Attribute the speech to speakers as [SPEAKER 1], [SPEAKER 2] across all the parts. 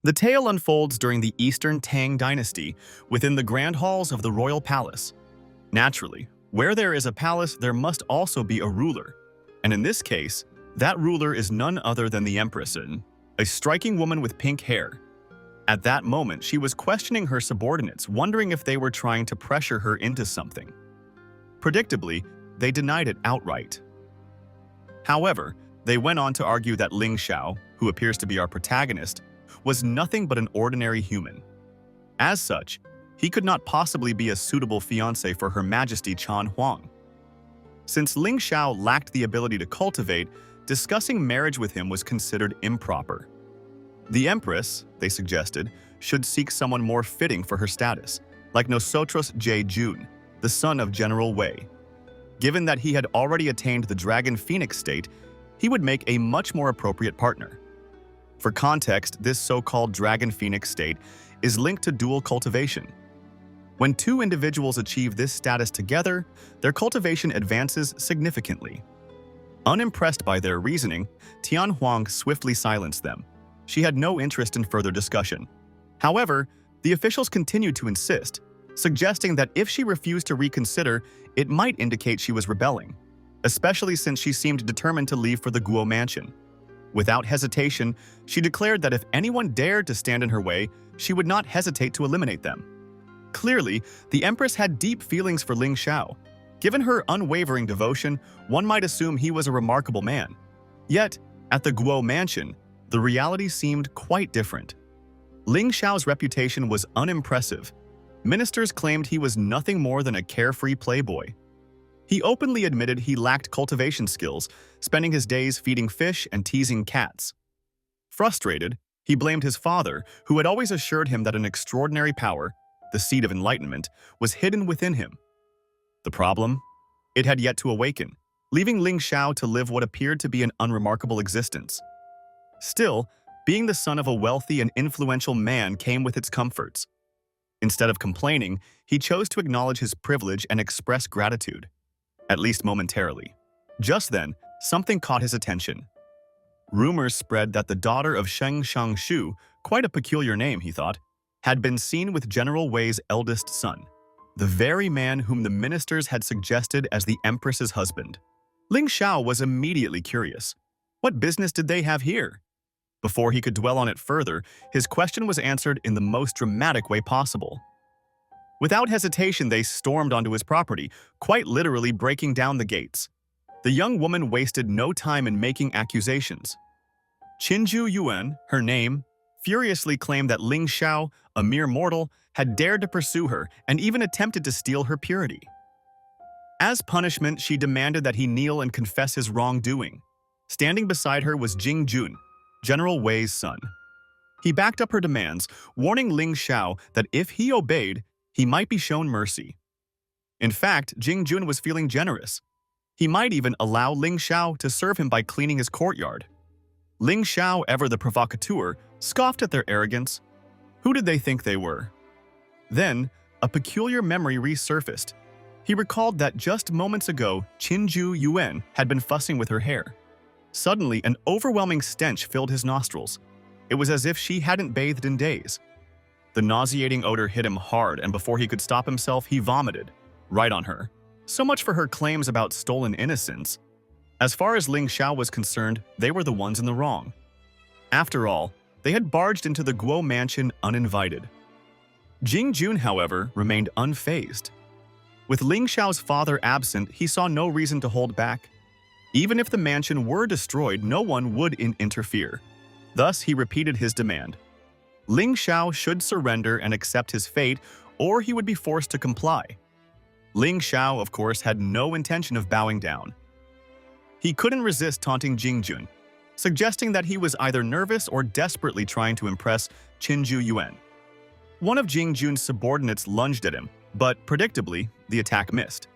[SPEAKER 1] The tale unfolds during the Eastern Tang dynasty within the grand halls of the royal palace. Naturally, where there is a palace, there must also be a ruler. And in this case, that ruler is none other than the Empress, a striking woman with pink hair. At that moment, she was questioning her subordinates, wondering if they were trying to pressure her into something. Predictably, they denied it outright. However, they went on to argue that Ling Xiao, who appears to be our protagonist, was nothing but an ordinary human. As such, he could not possibly be a suitable fiancé for Her Majesty Chan Huang. Since Ling Xiao lacked the ability to cultivate, discussing marriage with him was considered improper. The Empress, they suggested, should seek someone more fitting for her status, like Nosotros J. Jun, the son of General Wei. Given that he had already attained the Dragon Phoenix state, he would make a much more appropriate partner. For context, this so-called Dragon Phoenix state is linked to dual cultivation. When two individuals achieve this status together, their cultivation advances significantly. Unimpressed by their reasoning, Tian Huang swiftly silenced them. She had no interest in further discussion. However, the officials continued to insist, suggesting that if she refused to reconsider, it might indicate she was rebelling, especially since she seemed determined to leave for the Guo mansion. Without hesitation, she declared that if anyone dared to stand in her way, she would not hesitate to eliminate them. Clearly, the Empress had deep feelings for Ling Xiao. Given her unwavering devotion, one might assume he was a remarkable man. Yet, at the Guo mansion, the reality seemed quite different. Ling Xiao's reputation was unimpressive. Ministers claimed he was nothing more than a carefree playboy. He openly admitted he lacked cultivation skills, spending his days feeding fish and teasing cats. Frustrated, he blamed his father, who had always assured him that an extraordinary power, the seed of enlightenment, was hidden within him. The problem? It had yet to awaken, leaving Ling Xiao to live what appeared to be an unremarkable existence. Still, being the son of a wealthy and influential man came with its comforts. Instead of complaining, he chose to acknowledge his privilege and express gratitude, at least momentarily. Just then, something caught his attention. Rumors spread that the daughter of Sheng Shangshu, quite a peculiar name, he thought, had been seen with General Wei's eldest son, the very man whom the ministers had suggested as the Empress's husband. Ling Xiao was immediately curious. What business did they have here? Before he could dwell on it further, his question was answered in the most dramatic way possible. Without hesitation, they stormed onto his property, quite literally breaking down the gates. The young woman wasted no time in making accusations. Qinju Yuan, her name, furiously claimed that Ling Xiao, a mere mortal, had dared to pursue her and even attempted to steal her purity. As punishment, she demanded that he kneel and confess his wrongdoing. Standing beside her was Jing Jun, General Wei's son. He backed up her demands, warning Ling Xiao that if he obeyed, he might be shown mercy. In fact, Jing Jun was feeling generous. He might even allow Ling Xiao to serve him by cleaning his courtyard. Ling Xiao, ever the provocateur, scoffed at their arrogance. Who did they think they were? Then, a peculiar memory resurfaced. He recalled that just moments ago, Qinju Yuan had been fussing with her hair. Suddenly, an overwhelming stench filled his nostrils. It was as if she hadn't bathed in days. The nauseating odor hit him hard, and before he could stop himself, he vomited, right on her. So much for her claims about stolen innocence. As far as Ling Xiao was concerned, they were the ones in the wrong. After all, they had barged into the Guo mansion uninvited. Jing Jun, however, remained unfazed. With Ling Xiao's father absent, he saw no reason to hold back. Even if the mansion were destroyed, no one would interfere. Thus, he repeated his demand. Ling Xiao should surrender and accept his fate, or he would be forced to comply. Ling Xiao, of course, had no intention of bowing down. He couldn't resist taunting Jing Jun, suggesting that he was either nervous or desperately trying to impress Qinju Yuan. One of Jing Jun's subordinates lunged at him, but predictably, the attack missed.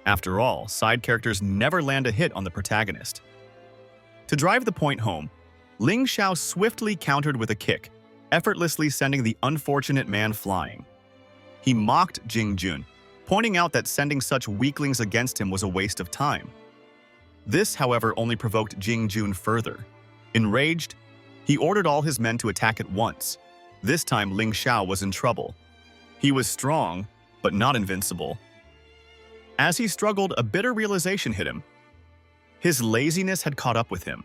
[SPEAKER 1] After all, side characters never land a hit on the protagonist. To drive the point home, Ling Xiao swiftly countered with a kick, effortlessly sending the unfortunate man flying. He mocked Jing Jun, pointing out that sending such weaklings against him was a waste of time. This, however, only provoked Jing Jun further. Enraged, He ordered all his men to attack at once. This time, Ling Xiao was in trouble. He was strong, but not invincible. As he struggled, a bitter realization hit him. His laziness had caught up with him.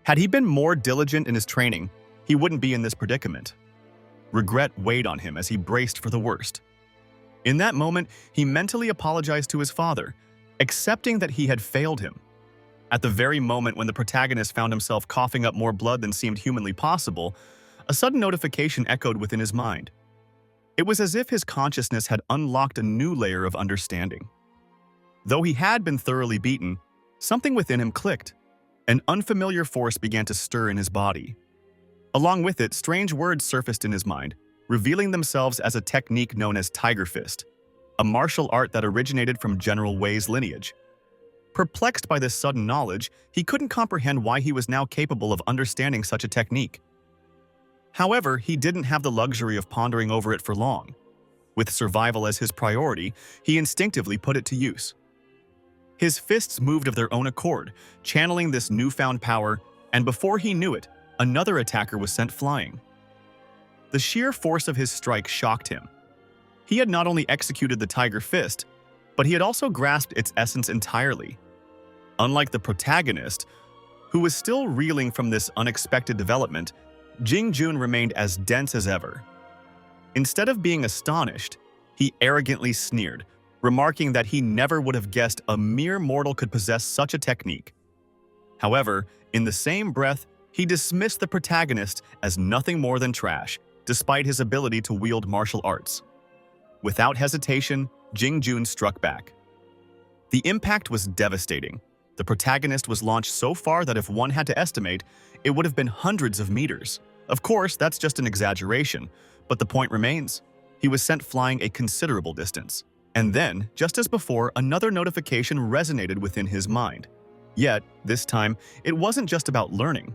[SPEAKER 1] Had he been more diligent in his training, he wouldn't be in this predicament. Regret weighed on him as he braced for the worst. In that moment, he mentally apologized to his father, accepting that he had failed him. At the very moment when the protagonist found himself coughing up more blood than seemed humanly possible, a sudden notification echoed within his mind. It was as if his consciousness had unlocked a new layer of understanding. Though he had been thoroughly beaten, something within him clicked. An unfamiliar force began to stir in his body. Along with it, strange words surfaced in his mind, revealing themselves as a technique known as Tiger Fist, a martial art that originated from General Wei's lineage. Perplexed by this sudden knowledge, he couldn't comprehend why he was now capable of understanding such a technique. However, he didn't have the luxury of pondering over it for long. With survival as his priority, he instinctively put it to use. His fists moved of their own accord, channeling this newfound power, and before he knew it, another attacker was sent flying. The sheer force of his strike shocked him. He had not only executed the Tiger Fist, but he had also grasped its essence entirely. Unlike the protagonist, who was still reeling from this unexpected development, Jing Jun remained as dense as ever. Instead of being astonished, he arrogantly sneered, remarking that he never would have guessed a mere mortal could possess such a technique. However, in the same breath, he dismissed the protagonist as nothing more than trash, despite his ability to wield martial arts. Without hesitation, Jing Jun struck back. The impact was devastating. The protagonist was launched so far that if one had to estimate, it would have been hundreds of meters. Of course, that's just an exaggeration, but the point remains. He was sent flying a considerable distance. And then, just as before, another notification resonated within his mind. Yet, this time, it wasn't just about learning.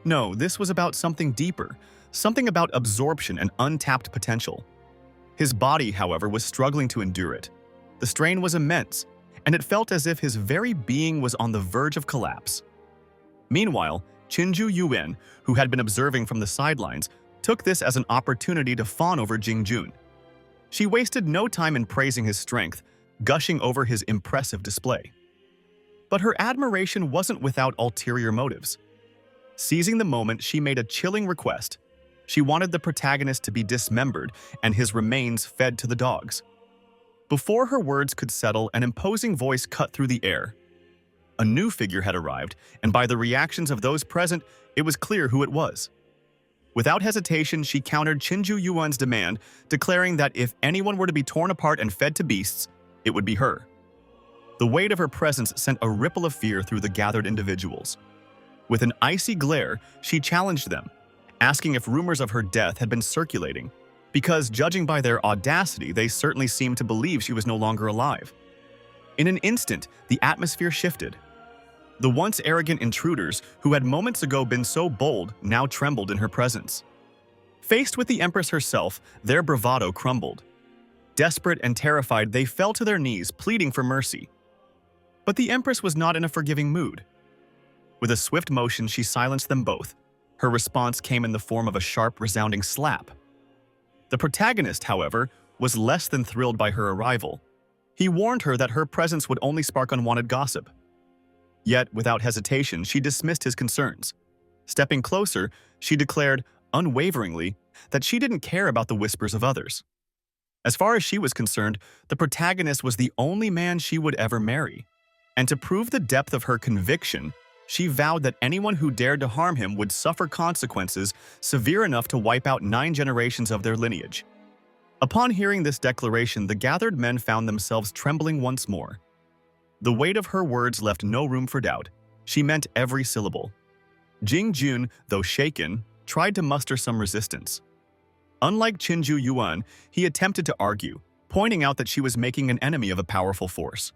[SPEAKER 1] No, this was about something deeper, something about absorption and untapped potential. His body, however, was struggling to endure it. The strain was immense, and it felt as if his very being was on the verge of collapse. Meanwhile, Qinju Yuan, who had been observing from the sidelines, took this as an opportunity to fawn over Jing Jun. She wasted no time in praising his strength, gushing over his impressive display. But her admiration wasn't without ulterior motives. Seizing the moment, she made a chilling request. She wanted the protagonist to be dismembered and his remains fed to the dogs. Before her words could settle, an imposing voice cut through the air. A new figure had arrived, and by the reactions of those present, it was clear who it was. Without hesitation, she countered Qinju Yuan's demand, declaring that if anyone were to be torn apart and fed to beasts, it would be her. The weight of her presence sent a ripple of fear through the gathered individuals. With an icy glare, she challenged them, asking if rumors of her death had been circulating, because judging by their audacity, they certainly seemed to believe she was no longer alive. In an instant, the atmosphere shifted. The once arrogant intruders, who had moments ago been so bold, now trembled in her presence. Faced with the Empress herself, their bravado crumbled. Desperate and terrified, they fell to their knees, pleading for mercy. But the Empress was not in a forgiving mood. With a swift motion, she silenced them both. Her response came in the form of a sharp, resounding slap. The protagonist, however, was less than thrilled by her arrival. He warned her that her presence would only spark unwanted gossip. Yet, without hesitation, she dismissed his concerns. Stepping closer, she declared, unwaveringly, that she didn't care about the whispers of others. As far as she was concerned, the protagonist was the only man she would ever marry. And to prove the depth of her conviction, she vowed that anyone who dared to harm him would suffer consequences severe enough to wipe out 9 generations of their lineage. Upon hearing this declaration, the gathered men found themselves trembling once more. The weight of her words left no room for doubt. She meant every syllable. Jing Jun, though shaken, tried to muster some resistance. Unlike Qinju Yuan, he attempted to argue, pointing out that she was making an enemy of a powerful force.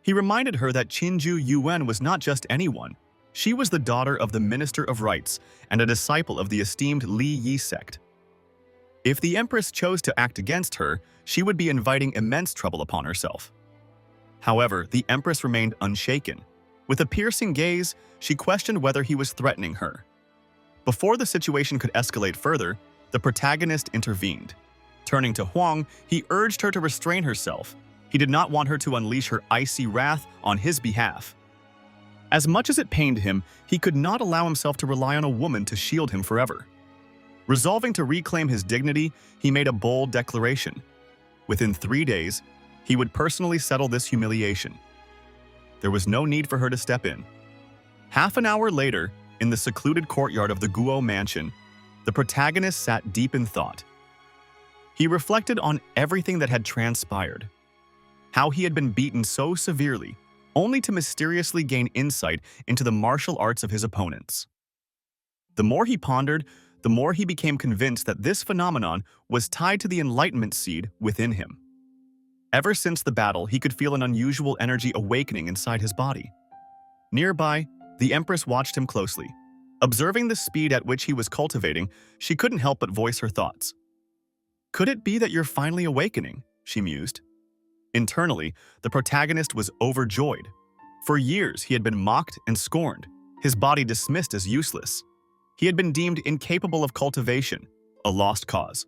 [SPEAKER 1] He reminded her that Qinju Yuan was not just anyone. She was the daughter of the Minister of Rites and a disciple of the esteemed Li Yi sect. If the Empress chose to act against her, she would be inviting immense trouble upon herself. However, the Empress remained unshaken. With a piercing gaze, she questioned whether he was threatening her. Before the situation could escalate further, the protagonist intervened. Turning to Huang, he urged her to restrain herself. He did not want her to unleash her icy wrath on his behalf. As much as it pained him, he could not allow himself to rely on a woman to shield him forever. Resolving to reclaim his dignity, he made a bold declaration. Within 3 days, he would personally settle this humiliation. There was no need for her to step in. Half an hour later, in the secluded courtyard of the Guo mansion, the protagonist sat deep in thought. He reflected on everything that had transpired. How he had been beaten so severely, only to mysteriously gain insight into the martial arts of his opponents. The more he pondered, the more he became convinced that this phenomenon was tied to the enlightenment seed within him. Ever since the battle, he could feel an unusual energy awakening inside his body. Nearby, the Empress watched him closely. Observing the speed at which he was cultivating, she couldn't help but voice her thoughts. "Could it be that you're finally awakening?" she mused. Internally, the protagonist was overjoyed. For years, he had been mocked and scorned, his body dismissed as useless. He had been deemed incapable of cultivation, a lost cause.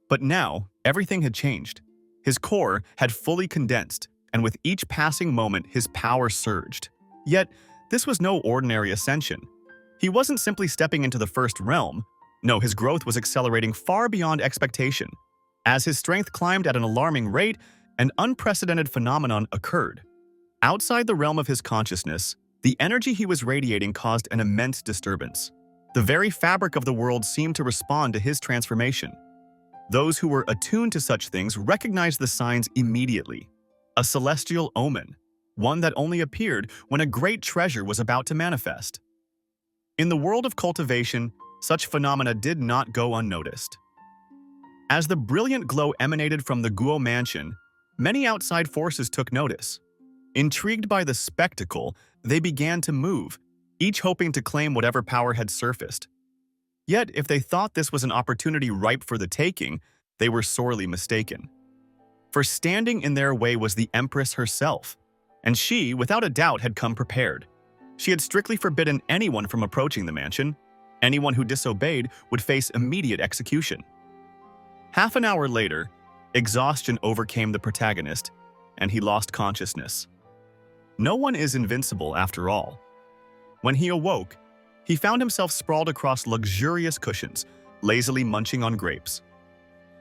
[SPEAKER 1] But now, everything had changed. His core had fully condensed, and with each passing moment, his power surged. Yet, this was no ordinary ascension. He wasn't simply stepping into the first realm. No, his growth was accelerating far beyond expectation. As his strength climbed at an alarming rate, an unprecedented phenomenon occurred. Outside the realm of his consciousness, the energy he was radiating caused an immense disturbance. The very fabric of the world seemed to respond to his transformation. Those who were attuned to such things recognized the signs immediately. A celestial omen, one that only appeared when a great treasure was about to manifest. In the world of cultivation, such phenomena did not go unnoticed. As the brilliant glow emanated from the Guo mansion, many outside forces took notice. Intrigued by the spectacle, they began to move, each hoping to claim whatever power had surfaced. Yet, if they thought this was an opportunity ripe for the taking, they were sorely mistaken. For standing in their way was the Empress herself, and she, without a doubt, had come prepared. She had strictly forbidden anyone from approaching the mansion. Anyone who disobeyed would face immediate execution. Half an hour later, exhaustion overcame the protagonist, and he lost consciousness. No one is invincible after all. When he awoke, he found himself sprawled across luxurious cushions, lazily munching on grapes.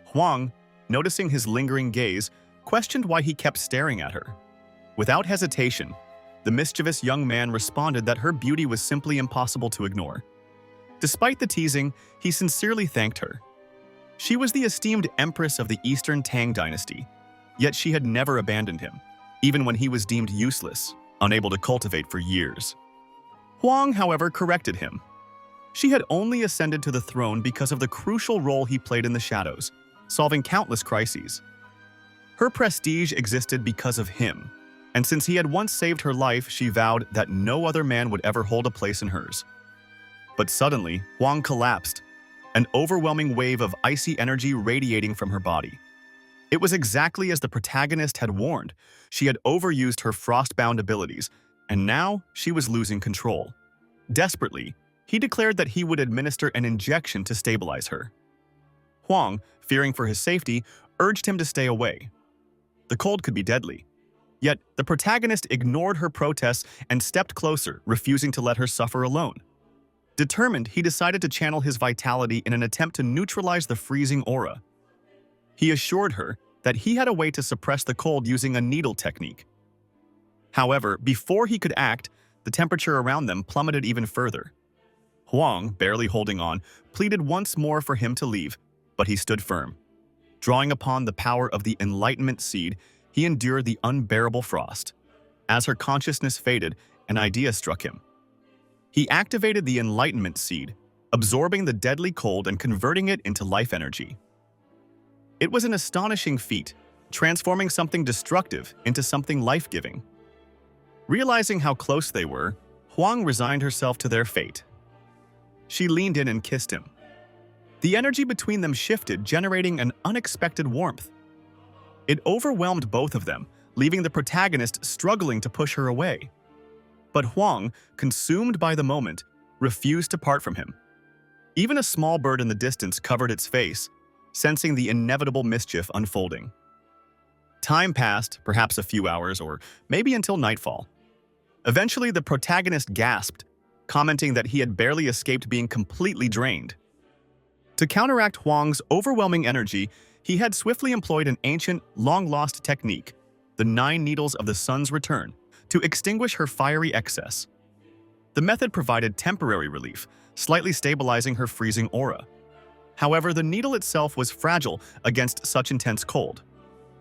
[SPEAKER 1] Huang, noticing his lingering gaze, questioned why he kept staring at her. Without hesitation, the mischievous young man responded that her beauty was simply impossible to ignore. Despite the teasing, he sincerely thanked her. She was the esteemed Empress of the Eastern Tang dynasty, yet she had never abandoned him, even when he was deemed useless, unable to cultivate for years. Huang, however, corrected him. She had only ascended to the throne because of the crucial role he played in the shadows, solving countless crises. Her prestige existed because of him, and since he had once saved her life, she vowed that no other man would ever hold a place in hers. But suddenly, Huang collapsed, an overwhelming wave of icy energy radiating from her body. It was exactly as the protagonist had warned. She had overused her frost-bound abilities, and now she was losing control. Desperately, he declared that he would administer an injection to stabilize her. Huang, fearing for his safety, urged him to stay away. The cold could be deadly. Yet, the protagonist ignored her protests and stepped closer, refusing to let her suffer alone. Determined, he decided to channel his vitality in an attempt to neutralize the freezing aura. He assured her that he had a way to suppress the cold using a needle technique. However, before he could act, the temperature around them plummeted even further. Huang, barely holding on, pleaded once more for him to leave, but he stood firm. Drawing upon the power of the enlightenment seed, he endured the unbearable frost. As her consciousness faded, an idea struck him. He activated the enlightenment seed, absorbing the deadly cold and converting it into life energy. It was an astonishing feat, transforming something destructive into something life-giving. Realizing how close they were, Huang resigned herself to their fate. She leaned in and kissed him. The energy between them shifted, generating an unexpected warmth. It overwhelmed both of them, leaving the protagonist struggling to push her away. But Huang, consumed by the moment, refused to part from him. Even a small bird in the distance covered its face, sensing the inevitable mischief unfolding. Time passed, perhaps a few hours or maybe until nightfall. Eventually, the protagonist gasped, commenting that he had barely escaped being completely drained. To counteract Huang's overwhelming energy, he had swiftly employed an ancient, long-lost technique, the 9 needles of the sun's return, to extinguish her fiery excess. The method provided temporary relief, slightly stabilizing her freezing aura. However, the needle itself was fragile against such intense cold.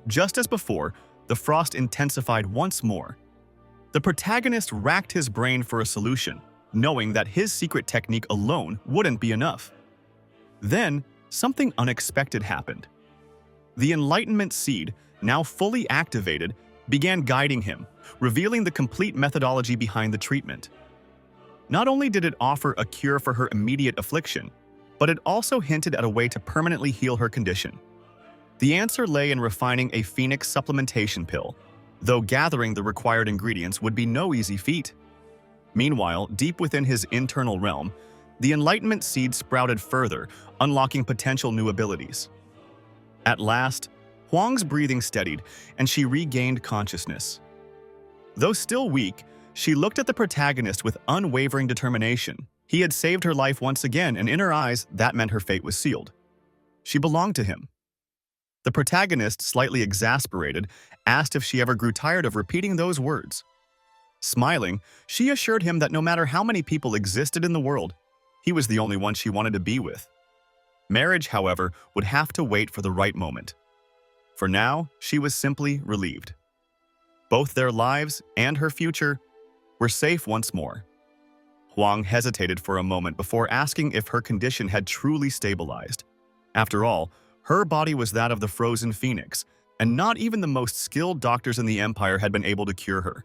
[SPEAKER 1] Just as before, the frost intensified once more. The protagonist racked his brain for a solution, knowing that his secret technique alone wouldn't be enough. Then, something unexpected happened. The Enlightenment Seed, now fully activated, began guiding him, revealing the complete methodology behind the treatment. Not only did it offer a cure for her immediate affliction, but it also hinted at a way to permanently heal her condition. The answer lay in refining a phoenix supplementation pill, though gathering the required ingredients would be no easy feat. Meanwhile, deep within his internal realm, the Enlightenment Seed sprouted further, unlocking potential new abilities. At last, Huang's breathing steadied, and she regained consciousness. Though still weak, she looked at the protagonist with unwavering determination. He had saved her life once again, and in her eyes, that meant her fate was sealed. She belonged to him. The protagonist, slightly exasperated, asked if she ever grew tired of repeating those words. Smiling, she assured him that no matter how many people existed in the world, he was the only one she wanted to be with. Marriage, however, would have to wait for the right moment. For now, she was simply relieved. Both their lives and her future were safe once more. Huang hesitated for a moment before asking if her condition had truly stabilized. After all, her body was that of the frozen phoenix, and not even the most skilled doctors in the empire had been able to cure her.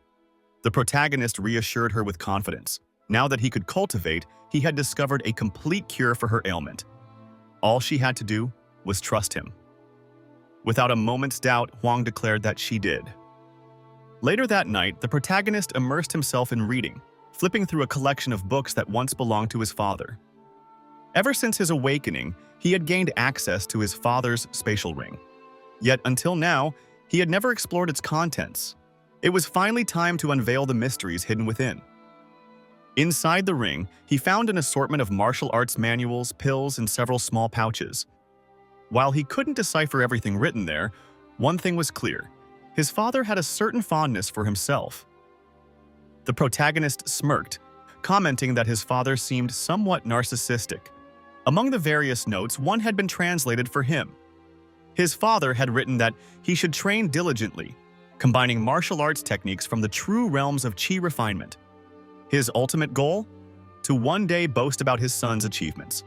[SPEAKER 1] The protagonist reassured her with confidence. Now that he could cultivate, he had discovered a complete cure for her ailment. All she had to do was trust him. Without a moment's doubt, Huang declared that she did. Later that night, the protagonist immersed himself in reading, flipping through a collection of books that once belonged to his father. Ever since his awakening, he had gained access to his father's spatial ring. Yet until now, he had never explored its contents. It was finally time to unveil the mysteries hidden within. Inside the ring, he found an assortment of martial arts manuals, pills, and several small pouches. While he couldn't decipher everything written there, one thing was clear. His father had a certain fondness for himself. The protagonist smirked, commenting that his father seemed somewhat narcissistic. Among the various notes, one had been translated for him. His father had written that he should train diligently, combining martial arts techniques from the true realms of chi refinement. His ultimate goal? To one day boast about his son's achievements.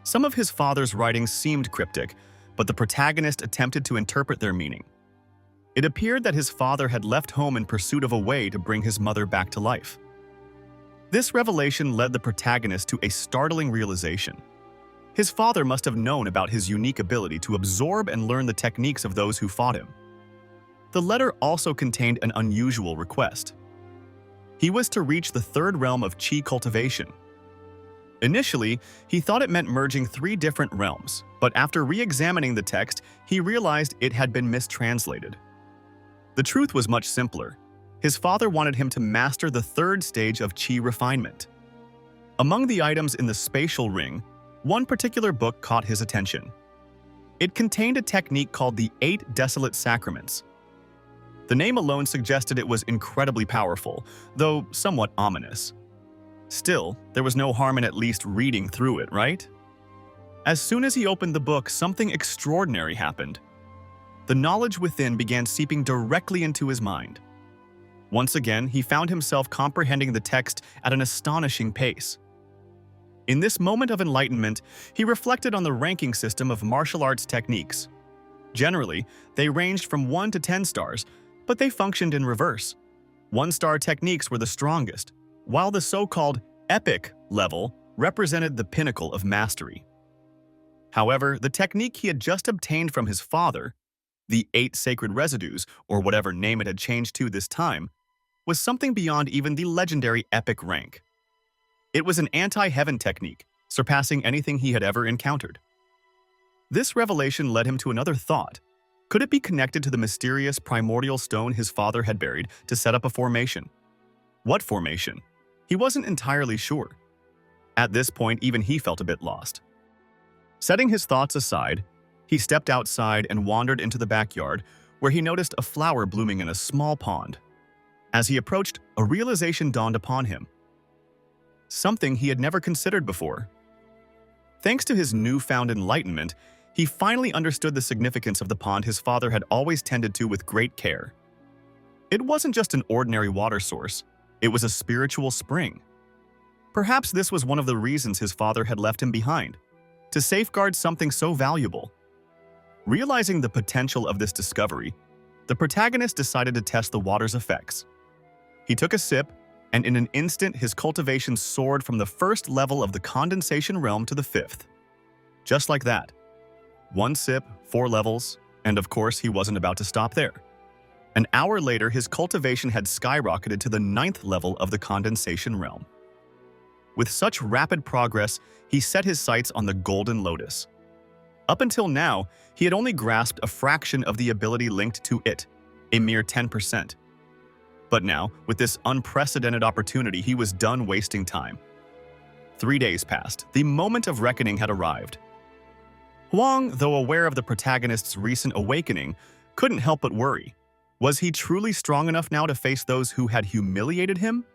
[SPEAKER 1] Some of his father's writings seemed cryptic, but the protagonist attempted to interpret their meaning. It appeared that his father had left home in pursuit of a way to bring his mother back to life. This revelation led the protagonist to a startling realization. His father must have known about his unique ability to absorb and learn the techniques of those who fought him. The letter also contained an unusual request. He was to reach the third realm of chi cultivation. Initially, he thought it meant merging 3 different realms, but after re-examining the text, he realized it had been mistranslated. The truth was much simpler. His father wanted him to master the 3rd stage of chi refinement. Among the items in the spatial ring, one particular book caught his attention. It contained a technique called the 8 Desolate Sacraments. The name alone suggested it was incredibly powerful, though somewhat ominous. Still, there was no harm in at least reading through it, right? As soon as he opened the book, something extraordinary happened. The knowledge within began seeping directly into his mind. Once again, he found himself comprehending the text at an astonishing pace. In this moment of enlightenment, he reflected on the ranking system of martial arts techniques. Generally, they ranged from 1 to 10 stars, but they functioned in reverse. 1-star techniques were the strongest, while the so-called epic level represented the pinnacle of mastery. However, the technique he had just obtained from his father, the 8 sacred residues, or whatever name it had changed to this time, was something beyond even the legendary epic rank. It was an anti-heaven technique, surpassing anything he had ever encountered. This revelation led him to another thought. Could it be connected to the mysterious primordial stone his father had buried to set up a formation? What formation? He wasn't entirely sure. At this point, even he felt a bit lost. Setting his thoughts aside, he stepped outside and wandered into the backyard, where he noticed a flower blooming in a small pond. As he approached, a realization dawned upon him. Something he had never considered before. Thanks to his newfound enlightenment, he finally understood the significance of the pond his father had always tended to with great care. It wasn't just an ordinary water source, it was a spiritual spring. Perhaps this was one of the reasons his father had left him behind, to safeguard something so valuable. Realizing the potential of this discovery, the protagonist decided to test the water's effects. He took a sip, and in an instant his cultivation soared from the first level of the condensation realm to the 5th. Just like that. 1 sip, 4 levels, and of course he wasn't about to stop there. An hour later, his cultivation had skyrocketed to the 9th level of the condensation realm. With such rapid progress, he set his sights on the golden lotus. Up until now, he had only grasped a fraction of the ability linked to it, a mere 10%. But now, with this unprecedented opportunity, he was done wasting time. 3 days passed. The moment of reckoning had arrived. Huang, though aware of the protagonist's recent awakening, couldn't help but worry. Was he truly strong enough now to face those who had humiliated him?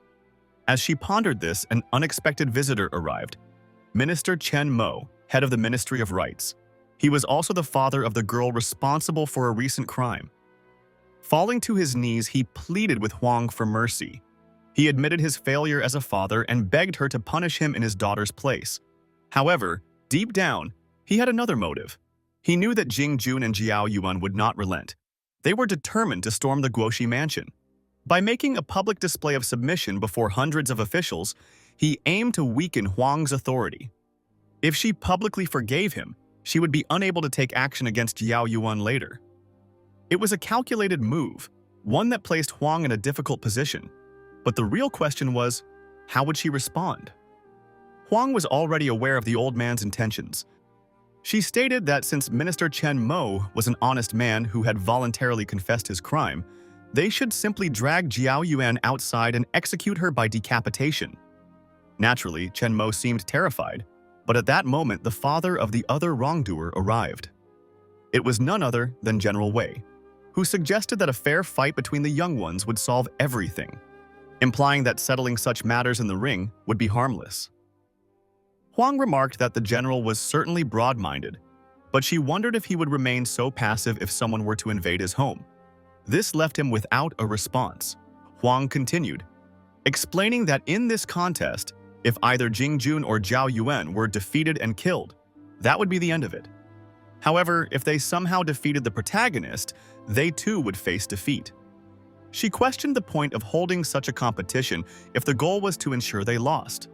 [SPEAKER 1] As she pondered this, an unexpected visitor arrived. Minister Chen Mo, head of the Ministry of Rights. He was also the father of the girl responsible for a recent crime. Falling to his knees, he pleaded with Huang for mercy. He admitted his failure as a father and begged her to punish him in his daughter's place. However, deep down, he had another motive. He knew that Jing Jun and Jiao Yuan would not relent. They were determined to storm the Guoxi mansion. By making a public display of submission before hundreds of officials, he aimed to weaken Huang's authority. If she publicly forgave him, she would be unable to take action against Jiao Yuan later. It was a calculated move, one that placed Huang in a difficult position. But the real question was, how would she respond? Huang was already aware of the old man's intentions. She stated that since Minister Chen Mo was an honest man who had voluntarily confessed his crime, they should simply drag Jiao Yuan outside and execute her by decapitation. Naturally, Chen Mo seemed terrified, but at that moment the father of the other wrongdoer arrived. It was none other than General Wei, who suggested that a fair fight between the young ones would solve everything, implying that settling such matters in the ring would be harmless. Huang remarked that the general was certainly broad-minded, but she wondered if he would remain so passive if someone were to invade his home. This left him without a response. Huang continued, explaining that in this contest, if either Jing Jun or Jiao Yuan were defeated and killed, that would be the end of it. However, if they somehow defeated the protagonist, they too would face defeat. She questioned the point of holding such a competition if the goal was to ensure they lost.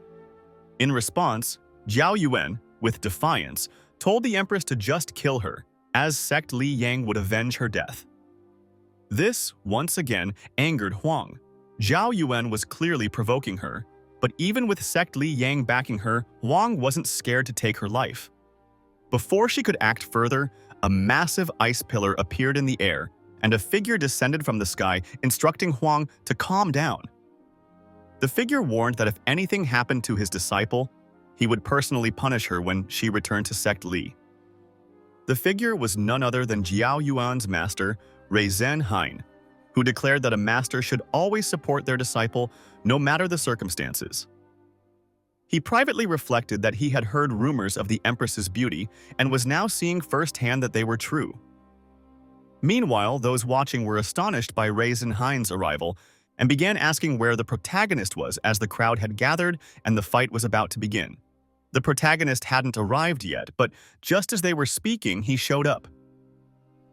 [SPEAKER 1] In response, Jiao Yuan, with defiance, told the Empress to just kill her, as sect Li Yang would avenge her death. This, once again, angered Huang. Jiao Yuan was clearly provoking her, but even with sect Li Yang backing her, Huang wasn't scared to take her life. Before she could act further, a massive ice pillar appeared in the air, and a figure descended from the sky, instructing Huang to calm down. The figure warned that if anything happened to his disciple, he would personally punish her when she returned to sect Li. The figure was none other than Jiao Yuan's master, Zhen Hein, who declared that a master should always support their disciple no matter the circumstances. He privately reflected that he had heard rumors of the Empress's beauty and was now seeing firsthand that they were true. Meanwhile, those watching were astonished by Zhen Hein's arrival and began asking where the protagonist was as the crowd had gathered and the fight was about to begin. The protagonist hadn't arrived yet, but just as they were speaking, he showed up.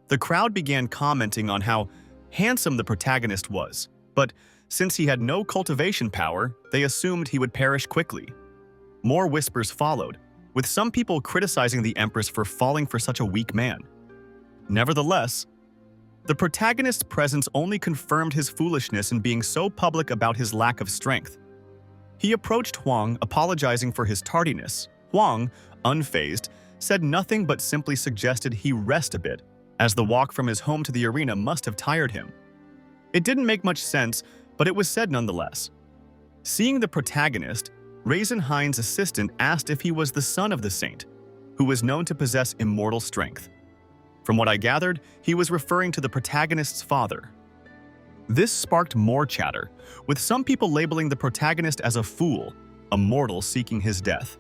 [SPEAKER 1] The crowd began commenting on how handsome the protagonist was, but since he had no cultivation power, they assumed he would perish quickly. More whispers followed, with some people criticizing the Empress for falling for such a weak man. Nevertheless, the protagonist's presence only confirmed his foolishness in being so public about his lack of strength. He approached Huang, apologizing for his tardiness. Huang, unfazed, said nothing but simply suggested he rest a bit, as the walk from his home to the arena must have tired him. It didn't make much sense, but it was said nonetheless. Seeing the protagonist, Raisin Hind's assistant asked if he was the son of the saint, who was known to possess immortal strength. From what I gathered, he was referring to the protagonist's father. This sparked more chatter, with some people labeling the protagonist as a fool, a mortal seeking his death.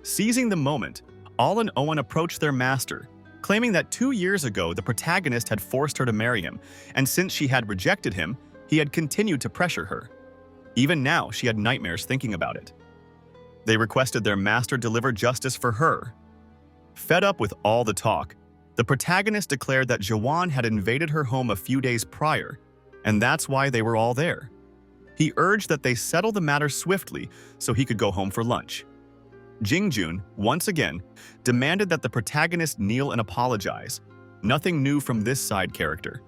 [SPEAKER 1] Seizing the moment, All and Owen approached their master, claiming that 2 years ago the protagonist had forced her to marry him, and since she had rejected him, he had continued to pressure her. Even now, she had nightmares thinking about it. They requested their master deliver justice for her. Fed up with all the talk, the protagonist declared that Jawan had invaded her home a few days prior, and that's why they were all there. He urged that they settle the matter swiftly so he could go home for lunch. Jingjun, once again, demanded that the protagonist kneel and apologize. Nothing new from this side character.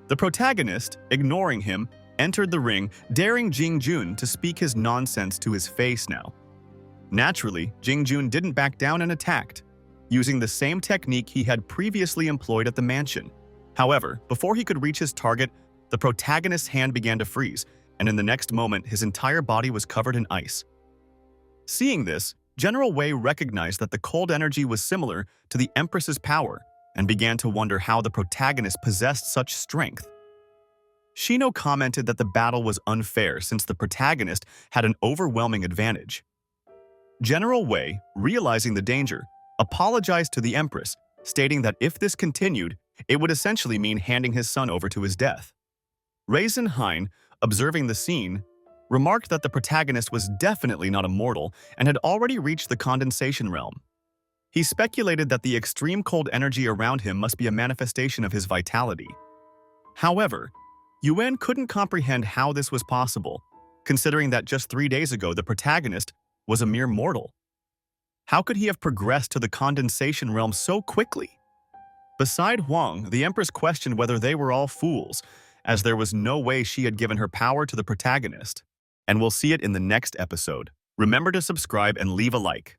[SPEAKER 1] The protagonist, ignoring him, entered the ring, daring Jingjun to speak his nonsense to his face now. Naturally, Jingjun didn't back down and attacked, using the same technique he had previously employed at the mansion. However, before he could reach his target, the protagonist's hand began to freeze, and in the next moment, his entire body was covered in ice. Seeing this, General Wei recognized that the cold energy was similar to the Empress's power and began to wonder how the protagonist possessed such strength. Shino commented that the battle was unfair since the protagonist had an overwhelming advantage. General Wei, realizing the danger, apologized to the Empress, stating that if this continued, it would essentially mean handing his son over to his death. Raisin Hind, observing the scene, remarked that the protagonist was definitely not immortal and had already reached the condensation realm. He speculated that the extreme cold energy around him must be a manifestation of his vitality. However, Yuan couldn't comprehend how this was possible, considering that just 3 days ago the protagonist was a mere mortal. How could he have progressed to the condensation realm so quickly? Beside Huang, the Empress questioned whether they were all fools, as there was no way she had given her power to the protagonist. And we'll see it in the next episode. Remember to subscribe and leave a like.